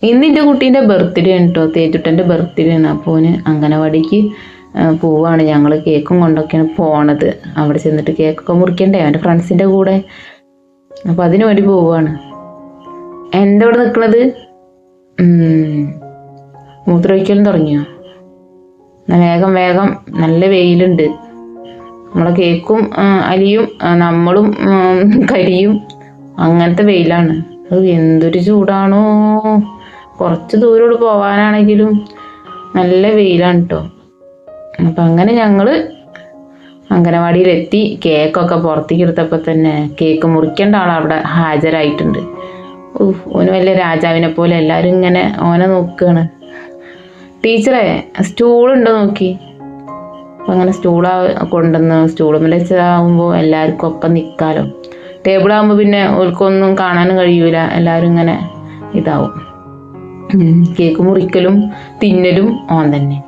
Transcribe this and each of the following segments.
ഇന്ന് എൻ്റെ കുട്ടീൻ്റെ ബർത്ത്ഡേ ആണ് കേട്ടോ, തേജുട്ടൻ്റെ ബർത്ത്ഡേ ആണ്. അപ്പോൾ അംഗനവാടിക്ക് പോവാണ് ഞങ്ങൾ. കേക്കും കൊണ്ടൊക്കെയാണ് പോണത്. അവിടെ ചെന്നിട്ട് കേക്കൊക്കെ മുറിക്കണ്ടേ അവൻ്റെ ഫ്രണ്ട്സിൻ്റെ കൂടെ. അപ്പോൾ അതിന് വേണ്ടി പോവുകയാണ്. എന്താ ഇവിടെ നിൽക്കണത്? മൂത്രമൊഴിക്കലും തുടങ്ങിയോ? വേഗം വേഗം, നല്ല വെയിലുണ്ട്. നമ്മളെ കേക്കും അലിയും നമ്മളും കരിയും, അങ്ങനത്തെ വെയിലാണ്. അത് എന്തൊരു ചൂടാണോ! കുറച്ച് ദൂരോട് പോവാനാണെങ്കിലും നല്ല വെയിലാണ് കേട്ടോ. അപ്പം അങ്ങനെ ഞങ്ങൾ അംഗനവാടിയിലെത്തി. കേക്കൊക്കെ പുറത്തേക്ക് എടുത്തപ്പോൾ തന്നെ കേക്ക് മുറിക്കേണ്ട ആളവിടെ ഹാജരായിട്ടുണ്ട്. ഓന് വലിയ രാജാവിനെ പോലെ എല്ലാവരും ഇങ്ങനെ ഓനെ നോക്കുകയാണ്. ടീച്ചറെ സ്റ്റൂളുണ്ടോ നോക്കി. അപ്പം അങ്ങനെ കൊണ്ടുവന്ന് സ്റ്റൂളുമ്മൽ വെച്ചാകുമ്പോൾ എല്ലാവർക്കും ഒപ്പം നിൽക്കാമല്ലോ. ടേബിളാകുമ്പോൾ പിന്നെ ഓൽക്കൊന്നും കാണാനും കഴിയൂല, എല്ലാവരും ഇങ്ങനെ ഇതാവും. കേക്ക് മുറിക്കലും തിന്നലും ഓൻ തന്നെ.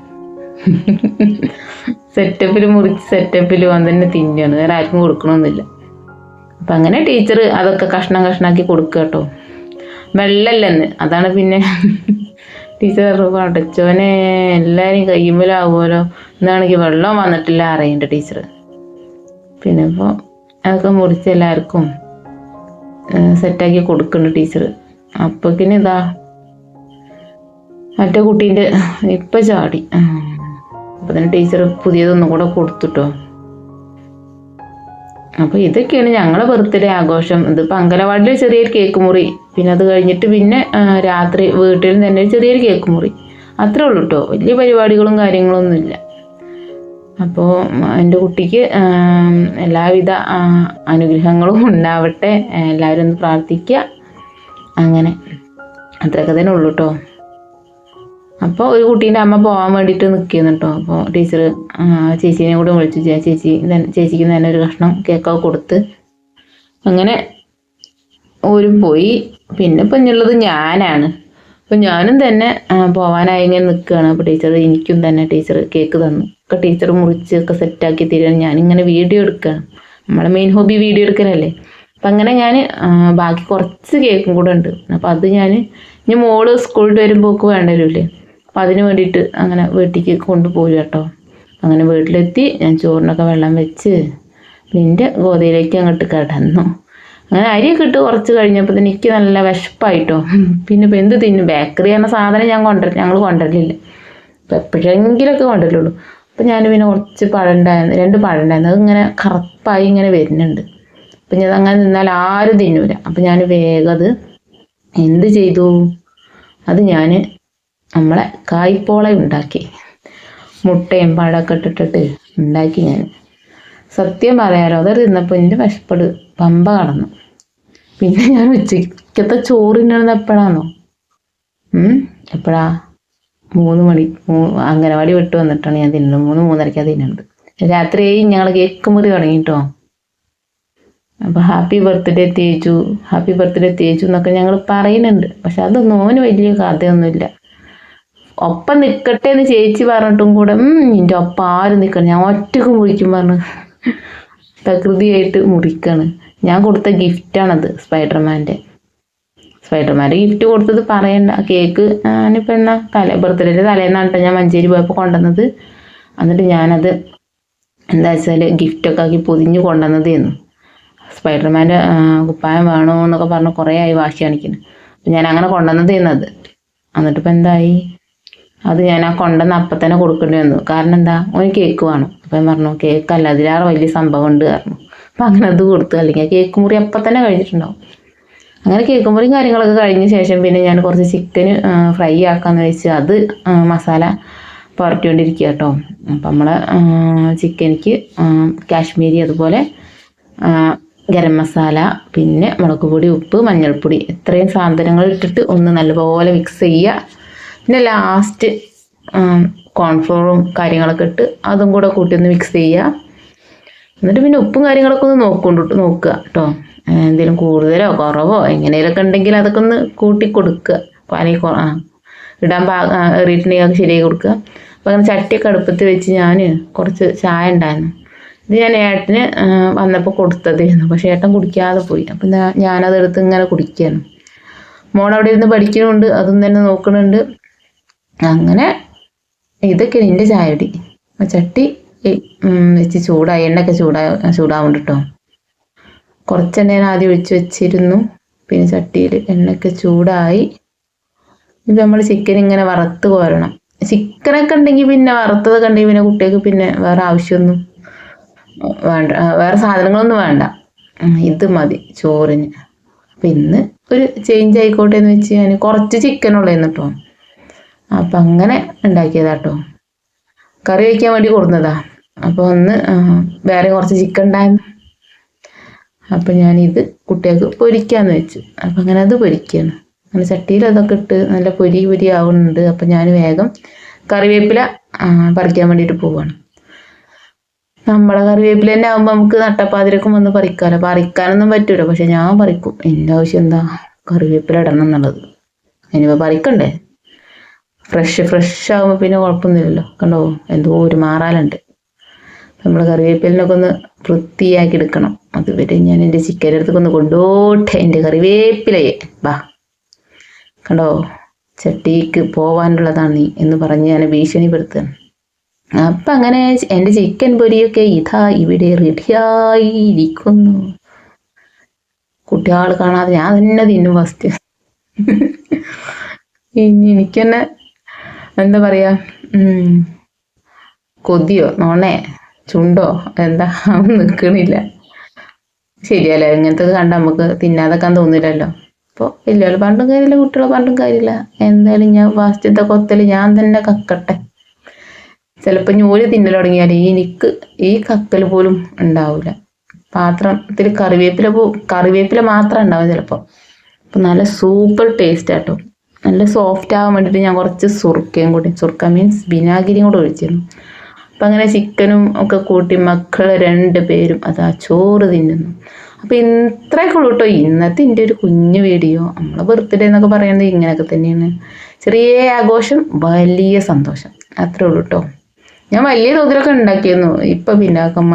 സെറ്റപ്പിൽ ഓൻ തന്നെ തിന്നാണ്, വേറെ ആർക്കും കൊടുക്കണമെന്നില്ല. അപ്പം അങ്ങനെ ടീച്ചർ അതൊക്കെ കഷ്ണാക്കി കൊടുക്കുക കേട്ടോ. വെള്ളമല്ലെന്ന്, അതാണ് പിന്നെ ടീച്ചർ അടച്ചോനെ എല്ലാവരും കയ്യുമ്പോഴാവുമല്ലോ, എന്നാണെങ്കിൽ വെള്ളം വന്നിട്ടില്ല അറിയണ്ട ടീച്ചർ. പിന്നെ ഇപ്പോൾ അതൊക്കെ മുറിച്ച് എല്ലാവർക്കും സെറ്റാക്കി കൊടുക്കുന്നുണ്ട് ടീച്ചർ. അപ്പോക്കിന് ഇതാ മറ്റേ കുട്ടീൻ്റെ ഇപ്പം ചാടി. അപ്പം തന്നെ ടീച്ചർ പുതിയതൊന്നും കൂടെ കൊടുത്തുട്ടോ. അപ്പോൾ ഇതൊക്കെയാണ് ഞങ്ങളെ ബർത്ത്ഡേ ആഘോഷം. ഇതിപ്പോൾ അംഗനവാടിയിൽ ചെറിയൊരു കേക്ക് മുറി, പിന്നെ അത് കഴിഞ്ഞിട്ട് പിന്നെ രാത്രി വീട്ടിൽ തന്നെ ചെറിയൊരു കേക്ക് മുറി, അത്രേ ഉള്ളൂ കേട്ടോ. വലിയ പരിപാടികളും കാര്യങ്ങളൊന്നുമില്ല. അപ്പോൾ എൻ്റെ കുട്ടിക്ക് എല്ലാവിധ അനുഗ്രഹങ്ങളും ഉണ്ടാവട്ടെ, എല്ലാവരും ഒന്ന് പ്രാർത്ഥിക്കുക. അങ്ങനെ അത്രയൊക്കെ തന്നെ ഉള്ളൂ കേട്ടോ. അപ്പോൾ ഒരു കുട്ടീൻ്റെ അമ്മ പോകാൻ വേണ്ടിയിട്ട് നിൽക്കുന്നു കേട്ടോ. അപ്പോൾ ടീച്ചർ ചേച്ചീനെ കൂടെ വിളിച്ചു. ചേച്ചിക്ക് തന്നെ ഒരു കഷ്ണം കേക്കൊക്കെ കൊടുത്ത് അങ്ങനെ ഓരും പോയി. പിന്നെ ഇപ്പം ഇനിയുള്ളത് ഞാനാണ്. അപ്പം ഞാനും തന്നെ പോകാനായി ഇങ്ങനെ നിൽക്കുകയാണ്. അപ്പോൾ എനിക്കും തന്നെ ടീച്ചർ കേക്ക് തന്നു. ഒക്കെ ടീച്ചർ മുറിച്ചൊക്കെ സെറ്റാക്കി തരികയാണ്. ഞാനിങ്ങനെ വീഡിയോ എടുക്കുകയാണ്. നമ്മളെ മെയിൻ ഹോബി വീഡിയോ എടുക്കലല്ലേ. അപ്പം അങ്ങനെ ഞാൻ ബാക്കി കുറച്ച് കേക്കും കൂടെ ഉണ്ട്. അപ്പോൾ അത് ഇനി മോള് സ്കൂളിൽ വരുമ്പോൾക്ക് വേണ്ടവരില്ലേ, അപ്പം അതിന് വേണ്ടിയിട്ട് അങ്ങനെ വീട്ടിലേക്ക് കൊണ്ടുപോയി കേട്ടോ. അങ്ങനെ വീട്ടിലെത്തി ഞാൻ ചോറിനൊക്കെ വെള്ളം വെച്ച് പിന്നെ ഗോതയിലേക്ക് അങ്ങോട്ട് കിടന്നു. അങ്ങനെ അരിയൊക്കെ ഇട്ട് കുറച്ച് കഴിഞ്ഞപ്പോൾ തന്നെ എനിക്ക് നല്ല വിശപ്പായിട്ടോ. പിന്നെ ഇപ്പോൾ എന്ത് തിന്നും, ബേക്കറി എന്ന സാധനം ഞങ്ങൾ കൊണ്ടുവരലില്ല, അപ്പോൾ എപ്പോഴെങ്കിലുമൊക്കെ കൊണ്ടുവരുള്ളൂ. അപ്പോൾ ഞാൻ പിന്നെ കുറച്ച് പഴം ഉണ്ടായിരുന്നു, 2 പഴം ഉണ്ടായിരുന്നു. അതിങ്ങനെ കറുപ്പായി ഇങ്ങനെ വരുന്നുണ്ട്. അപ്പം ഞാൻ അങ്ങനെ നിന്നാൽ ആരും തിന്നൂല. അപ്പം ഞാൻ വേഗം അത് എന്ത് ചെയ്തു, അത് ഞാൻ നമ്മളെ കായ്പോള ഉണ്ടാക്കി, മുട്ടയും പഴമൊക്കെ ഇട്ടിട്ട് ഉണ്ടാക്കി. ഞാൻ സത്യം പറയാലോ, അത് തിന്നപ്പോൾ എൻ്റെ വിശപ്പട് പമ്പ കടന്നു. പിന്നെ ഞാൻ ഉച്ചക്കത്തെ ചോറിനത് എപ്പോഴാണോ, എപ്പോഴാ 3 മണി അംഗനവാടി വിട്ട് വന്നിട്ടാണ് ഞാൻ തിന്നുന്നത്. 3-3:30 തിന്നുന്നത്. രാത്രി ഞങ്ങൾ കേക്ക് മുറി തുടങ്ങിട്ടോ. അപ്പോൾ ഹാപ്പി ബർത്ത്ഡേ തേജു എന്നൊക്കെ ഞങ്ങൾ പറയുന്നുണ്ട്. പക്ഷെ അതൊന്നും ഓന് വലിയ കഥയൊന്നുമില്ല. ഒപ്പം നിൽക്കട്ടെ എന്ന് ചേച്ചി പറഞ്ഞിട്ടും കൂടെ എൻ്റെ ഒപ്പം ആരും നിൽക്കണം, ഞാൻ ഒറ്റക്ക് മുറിക്കും പറഞ്ഞു പ്രകൃതിയായിട്ട് മുറിക്കാണ്. ഞാൻ കൊടുത്ത ഗിഫ്റ്റാണത്, സ്പൈഡർമാൻ്റെ ഗിഫ്റ്റ് കൊടുത്തത് പറയണ്ട. കേക്ക് ഞാനിപ്പോൾ ബർത്ത്ഡേൻ്റെ തലേന്നാണ് കേട്ടോ ഞാൻ മഞ്ചേരി പോയപ്പോൾ കൊണ്ടുവന്നത്. എന്നിട്ട് ഞാനത് എന്താ വെച്ചാൽ ഗിഫ്റ്റൊക്കെ ആക്കി പൊതിഞ്ഞ് കൊണ്ടുവന്നത് എന്ന്. സ്പൈഡർമാൻ്റെ കുപ്പായം വേണോ എന്നൊക്കെ പറഞ്ഞ് കുറേ ആയി വാശി കാണിക്കുന്നു. അപ്പം ഞാൻ അങ്ങനെ കൊണ്ടുവന്നത് ചെയ്യുന്നത്. എന്നിട്ടിപ്പോൾ എന്തായി, അത് ഞാൻ കൊണ്ടുവന്ന് അപ്പം തന്നെ കൊടുക്കേണ്ടി വന്നു. കാരണം എന്താ, ഓന് കേക്ക് വേണം. അപ്പം ഞാൻ പറഞ്ഞു കേക്കല്ല, അതിലേറെ വലിയ സംഭവം ഉണ്ട് പറഞ്ഞു. അപ്പം അങ്ങനെ അത് കൊടുത്തു. അല്ലെങ്കിൽ കേക്ക് മുറി അപ്പം തന്നെ കഴിഞ്ഞിട്ടുണ്ടാവും. അങ്ങനെ കേക്ക് മുറിയും കാര്യങ്ങളൊക്കെ കഴിഞ്ഞ ശേഷം പിന്നെ ഞാൻ കുറച്ച് ചിക്കന് ഫ്രൈ ആക്കാമെന്ന് വെച്ച് അത് മസാല പുരട്ടിക്കൊണ്ടിരിക്കുക കേട്ടോ. അപ്പം നമ്മളെ ചിക്കനിക്ക് കാശ്മീരി, അതുപോലെ ഗരം മസാല, പിന്നെ മുളക് പൊടി, ഉപ്പ്, മഞ്ഞൾപ്പൊടി, ഇത്രയും സാധനങ്ങൾ ഇട്ടിട്ട് ഒന്ന് നല്ലപോലെ മിക്സ് ചെയ്യുക. പിന്നെ ലാസ്റ്റ് കോൺഫ്ലോറും കാര്യങ്ങളൊക്കെ ഇട്ട് അതും കൂടെ കൂട്ടി ഒന്ന് മിക്സ് ചെയ്യുക. എന്നിട്ട് പിന്നെ ഉപ്പും കാര്യങ്ങളൊക്കെ ഒന്ന് നോക്കുക കേട്ടോ. എന്തെങ്കിലും കൂടുതലോ കുറവോ എങ്ങനെയൊക്കെ ഉണ്ടെങ്കിൽ അതൊക്കെ ഒന്ന് കൂട്ടി കൊടുക്കുക. ഇടാൻ എറിയിട്ടുണ്ടെങ്കിൽ അത് ശരിയായി കൊടുക്കുക. അപ്പോൾ അങ്ങനെ ചട്ടിയൊക്കെ അടുപ്പത്ത് വെച്ച് ഞാൻ കുറച്ച് ചായ ഉണ്ടായിരുന്നു. ഇത് ഞാൻ ഏട്ടന് വന്നപ്പോൾ കൊടുത്തതായിരുന്നു. പക്ഷേ ഏട്ടൻ കുടിക്കാതെ പോയി. അപ്പം ഞാനതെടുത്ത് ഇങ്ങനെ കുടിക്കുകയാണ്. മോളവിടെ ഇരുന്ന് പഠിക്കുന്നുണ്ട്, അതും തന്നെ നോക്കുന്നുണ്ട്. അങ്ങനെ ഇതൊക്കെ എൻ്റെ ചായടി. ചട്ടി വെച്ച് ചൂടായി, എണ്ണയൊക്കെ ചൂടാവുന്നുണ്ട് കേട്ടോ. കുറച്ചെണ്ണ ഞാൻ ആദ്യം ഒഴിച്ച് വെച്ചിരുന്നു. പിന്നെ ചട്ടിയിൽ എണ്ണയൊക്കെ ചൂടായി. ഇത് നമ്മൾ ചിക്കൻ ഇങ്ങനെ വറുത്ത് കോരണം. ചിക്കനൊക്കെ ഉണ്ടെങ്കിൽ പിന്നെ വറുത്തതൊക്കെ ഉണ്ടെങ്കിൽ പിന്നെ കുട്ടികൾക്ക് പിന്നെ വേറെ ആവശ്യമൊന്നും വേണ്ട, വേറെ സാധനങ്ങളൊന്നും വേണ്ട. ഇത് മതി ചോറിന്. അപ്പം ഇന്ന് ഒരു ചേഞ്ച് ആയിക്കോട്ടെ എന്ന് വെച്ച് ഞാൻ കുറച്ച് ചിക്കനുള്ളതെന്ന് കേട്ടോ. അപ്പം അങ്ങനെ ഉണ്ടാക്കിയതാട്ടോ. കറി വയ്ക്കാൻ വേണ്ടി കൊടുന്നതാ. അപ്പോൾ ഒന്ന് വേറെ കുറച്ച് ചിക്കൻ ഉണ്ടായിരുന്നു. അപ്പം ഞാനിത് കുട്ടികൾക്ക് പൊരിക്കാന്ന് വെച്ചു. അപ്പം അങ്ങനെ അത് പൊരിക്കുകയാണ്. അങ്ങനെ ചട്ടിയിൽ അതൊക്കെ ഇട്ട് നല്ല പൊരി ആവുന്നുണ്ട്. അപ്പം ഞാൻ വേഗം കറിവേപ്പില പറിക്കാൻ വേണ്ടിയിട്ട് പോവാണ്. നമ്മളെ കറിവേപ്പില തന്നെ ആകുമ്പോൾ നമുക്ക് നട്ടപ്പാതിരക്കും വന്ന് പറിക്കാമല്ലോ. പറിക്കാനൊന്നും പറ്റൂല, പക്ഷെ ഞാൻ പറിക്കും. എൻ്റെ ആവശ്യം എന്താ, കറിവേപ്പില ഇടണം എന്നുള്ളത്. ഇനിയിപ്പോൾ പറിക്കണ്ടേ. ഫ്രഷ് ആകുമ്പോൾ പിന്നെ കുഴപ്പമൊന്നുമില്ലല്ലോ. കണ്ടോ, എന്തോ ഒരു മാറാലുണ്ട്. നമ്മൾ കറിവേപ്പിലിനൊക്കെ ഒന്ന് വൃത്തിയാക്കി എടുക്കണം. അതുവരെ ഞാൻ എൻ്റെ ചിക്കൻ്റെ അടുത്തൊക്കെ ഒന്ന് കൊണ്ടോട്ടെ. എൻ്റെ കറിവേപ്പിലയെ വാ, കണ്ടോ, ചട്ടിക്ക് പോവാനുള്ളതാണ് നീ എന്ന് പറഞ്ഞ് ഞാൻ ഭീഷണിപ്പെടുത്തുകയാണ്. അപ്പം അങ്ങനെ എൻ്റെ ചിക്കൻ പൊരിയൊക്കെ ഇതാ ഇവിടെ റെഡിയായിരിക്കുന്നു. കുട്ടികൾ കാണാതെ ഞാൻ തന്നെ തിന്നും ഫസ്റ്റ്. ഇനി എനിക്ക് തന്നെ എന്താ പറയാ, കൊതിയോ നോണേ ചുണ്ടോ എന്താ നിൽക്കണില്ല. ശരിയല്ലേ, ഇങ്ങനത്തെ കണ്ട നമുക്ക് തിന്നാതെക്കാൻ തോന്നില്ലല്ലോ. അപ്പോൾ വലിയ പണ്ടും കാര്യമില്ല, കുട്ടികളെ പണ്ടും കാര്യമില്ല. എന്തായാലും ഞാൻ ഫസ്റ്റത്തെ കൊത്തൽ ഞാൻ തന്നെ കക്കട്ടെ. ചിലപ്പോൾ ഞോല് തിന്നൽ തുടങ്ങിയാൽ എനിക്ക് ഈ കക്കൽ പോലും ഉണ്ടാവില്ല. പാത്രത്തിൽ കറിവേപ്പില മാത്രം ഉണ്ടാവും ചിലപ്പോൾ. അപ്പം നല്ല സൂപ്പർ ടേസ്റ്റ് ആട്ടോ. നല്ല സോഫ്റ്റ് ആവാൻ വേണ്ടിയിട്ട് ഞാൻ കുറച്ച് സുർക്ക മീൻസ് വിനാഗിരിയും കൂടെ ഒഴിച്ചിരുന്നു. അപ്പം അങ്ങനെ ചിക്കനും ഒക്കെ കൂട്ടി മക്കൾ 2 പേരും അതാ ചോറ് തിന്നുന്നു. അപ്പം ഇത്രയൊക്കെ ഉള്ളൂ കേട്ടോ ഇന്നത്തെ എൻ്റെ ഒരു കുഞ്ഞു വീഡിയോ. നമ്മളെ ബർത്ത്ഡേ എന്നൊക്കെ പറയുന്നത് ഇങ്ങനെയൊക്കെ തന്നെയാണ്. ചെറിയ ആഘോഷം, വലിയ സന്തോഷം, അത്രേ ഉള്ളൂ കേട്ടോ. ഞാൻ വലിയ തോതിലൊക്കെ ഉണ്ടാക്കിയിരുന്നു. ഇപ്പം പിന്നെ